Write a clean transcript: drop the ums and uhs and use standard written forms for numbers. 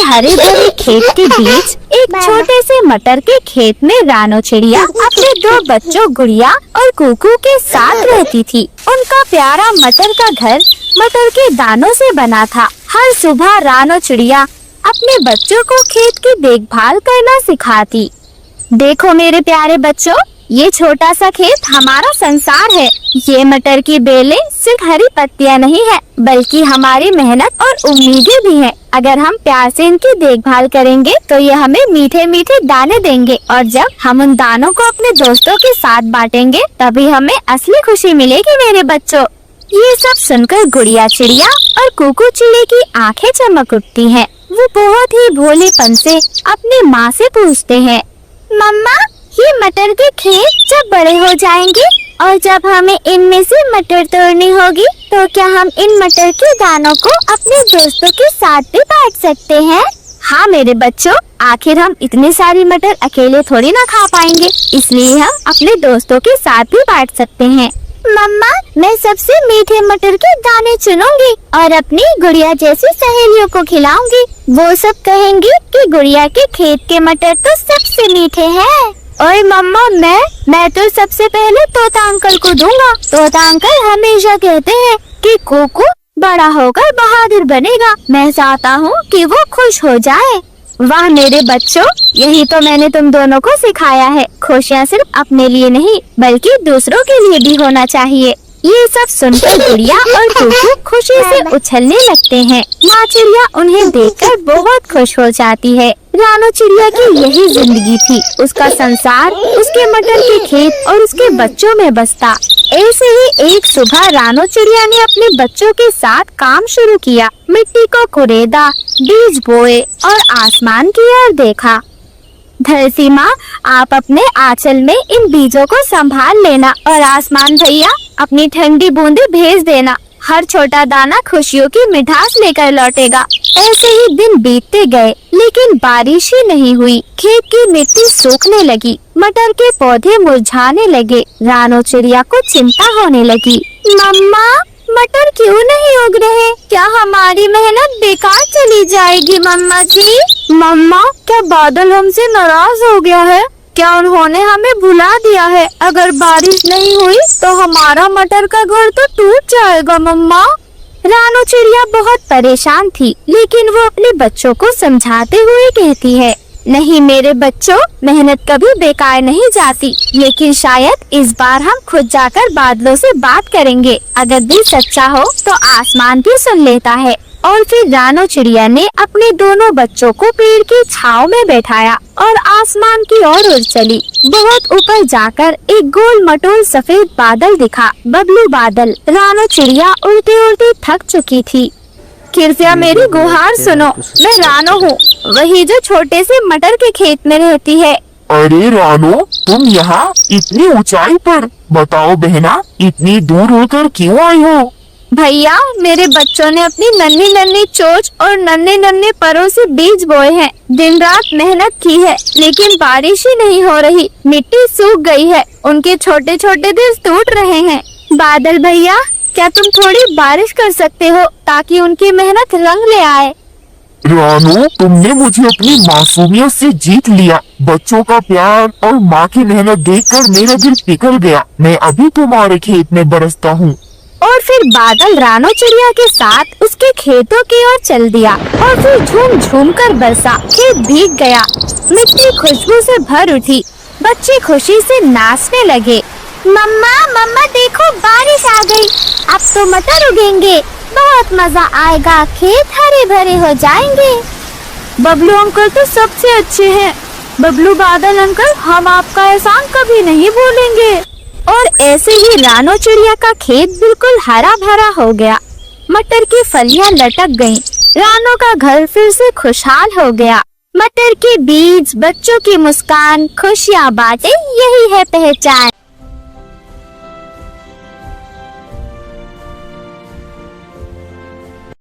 हरे भरे खेत के बीच एक छोटे से मटर के खेत में रानो चिड़िया अपने 2 बच्चों गुड़िया और कुकू के साथ रहती थी। उनका प्यारा मटर का घर मटर के दानों से बना था। हर सुबह रानो चिड़िया अपने बच्चों को खेत की देखभाल करना सिखाती। देखो मेरे प्यारे बच्चों, ये छोटा सा खेत हमारा संसार है। ये मटर की बेलें सिर्फ हरी पत्तियां नहीं है, बल्कि हमारी मेहनत और उम्मीदें भी हैं। अगर हम प्यार से इनकी देखभाल करेंगे तो ये हमें मीठे मीठे दाने देंगे, और जब हम उन दानों को अपने दोस्तों के साथ बांटेंगे तभी हमें असली खुशी मिलेगी मेरे बच्चों। ये सब सुनकर गुड़िया चिड़िया और कुकू चिड़िया की आंखें चमक उठती हैं। वो बहुत ही भोलेपन से अपनी माँ से पूछते हैं, मम्मा, ये मटर के खेत जब बड़े हो जाएंगे और जब हमें इनमें से मटर तोड़नी होगी तो क्या हम इन मटर के दानों को अपने दोस्तों के साथ भी बांट सकते हैं? हाँ मेरे बच्चों, आखिर हम इतनी सारी मटर अकेले थोड़ी ना खा पाएंगे, इसलिए हम अपने दोस्तों के साथ भी बांट सकते हैं। मम्मा, मैं सबसे मीठे मटर के दाने चुनूंगी और अपनी गुड़िया जैसी सहेलियों को खिलाऊंगी। वो सब कहेंगी कि गुड़िया के खेत के मटर तो सबसे मीठे हैं। ओए मम्मा, मैं तो सबसे पहले तोता अंकल को दूंगा। तोता अंकल हमेशा कहते हैं कि कुकू बड़ा होकर बहादुर बनेगा। मैं चाहता हूँ कि वो खुश हो जाए। वाह मेरे बच्चों, यही तो मैंने तुम दोनों को सिखाया है। खुशियाँ सिर्फ अपने लिए नहीं बल्कि दूसरों के लिए भी होना चाहिए। ये सब सुनकर गुड़िया और कुकू खुशी से उछलने लगते हैं। माँ चिड़िया उन्हें देखकर बहुत खुश हो जाती है। रानो चिड़िया की यही जिंदगी थी। उसका संसार उसके मटर के खेत और उसके बच्चों में बसता। ऐसे ही एक सुबह रानो चिड़िया ने अपने बच्चों के साथ काम शुरू किया। मिट्टी को कुरेदा, बीज बोए और आसमान की ओर देखा। धरती माँ, आप अपने आंचल में इन बीजों को संभाल लेना और आसमान भैया अपनी ठंडी बूंदें भेज देना। हर छोटा दाना खुशियों की मिठास लेकर लौटेगा। ऐसे ही दिन बीतते गए, लेकिन बारिश ही नहीं हुई। खेत की मिट्टी सूखने लगी, मटर के पौधे मुरझाने लगे। रानो चिड़िया को चिंता होने लगी। मम्मा, मटर क्यों नहीं उग रहे? क्या हमारी मेहनत बेकार चली जाएगी मम्मा जी? मम्मा, क्या बादल हमसे नाराज हो गया है? क्या उन्होंने हमें भुला दिया है? अगर बारिश नहीं हुई तो हमारा मटर का घर तो टूट जाएगा मम्मा। रानो चिड़िया बहुत परेशान थी, लेकिन वो अपने बच्चों को समझाते हुए कहती है, नहीं मेरे बच्चों, मेहनत कभी बेकार नहीं जाती। लेकिन शायद इस बार हम खुद जाकर बादलों से बात करेंगे। अगर दिल सच्चा हो तो आसमान भी सुन लेता है। और फिर रानो चिड़िया ने अपने दोनों बच्चों को पेड़ की छांव में बैठाया और आसमान की ओर उड़ चली। बहुत ऊपर जाकर एक गोल मटोल सफेद बादल दिखा, बबलू बादल। रानो चिड़िया उड़ते उड़ते थक चुकी थी। कृपया मेरी गुहार सुनो, मैं रानो हूँ, वही जो छोटे से मटर के खेत में रहती है। अरे रानो, तुम यहाँ इतनी ऊंचाई पर? बताओ बहना, इतनी दूर होकर क्यों आई हो? भैया, मेरे बच्चों ने अपनी नन्ही नन्ही चोंच और नन्हे नन्हे परों से बीज बोए हैं। दिन रात मेहनत की है, लेकिन बारिश ही नहीं हो रही। मिट्टी सूख गई है, उनके छोटे छोटे दिल टूट रहे हैं। बादल भैया, क्या तुम थोड़ी बारिश कर सकते हो ताकि उनकी मेहनत रंग ले आए? रानो, तुमने मुझे अपनी मासूमियत से जीत लिया। बच्चों का प्यार और माँ की मेहनत देखकर मेरा दिल पिघल गया। मैं अभी तुम्हारे खेत में बरसता हूँ। और फिर बादल रानो चिड़िया के साथ उसके खेतों की ओर चल दिया और फिर झूम झूम कर बरसा। खेत भीग गया, मिट्टी खुशबू से भर उठी। बच्चे खुशी से नाचने लगे। मम्मा, मम्मा देखो, बारिश आ गई। अब तो मटर उगेंगे, बहुत मजा आएगा, खेत हरे भरे हो जाएंगे। बबलू अंकल तो सबसे अच्छे हैं। बबलू बादल अंकल, हम आपका एहसान कभी नहीं भूलेंगे। और ऐसे ही रानो चिड़िया का खेत बिल्कुल हरा भरा हो गया। मटर की फलियां लटक गईं। रानो का घर फिर से खुशहाल हो गया। मटर के बीज, बच्चों की मुस्कान, खुशियाँ बांटे, यही है पहचान।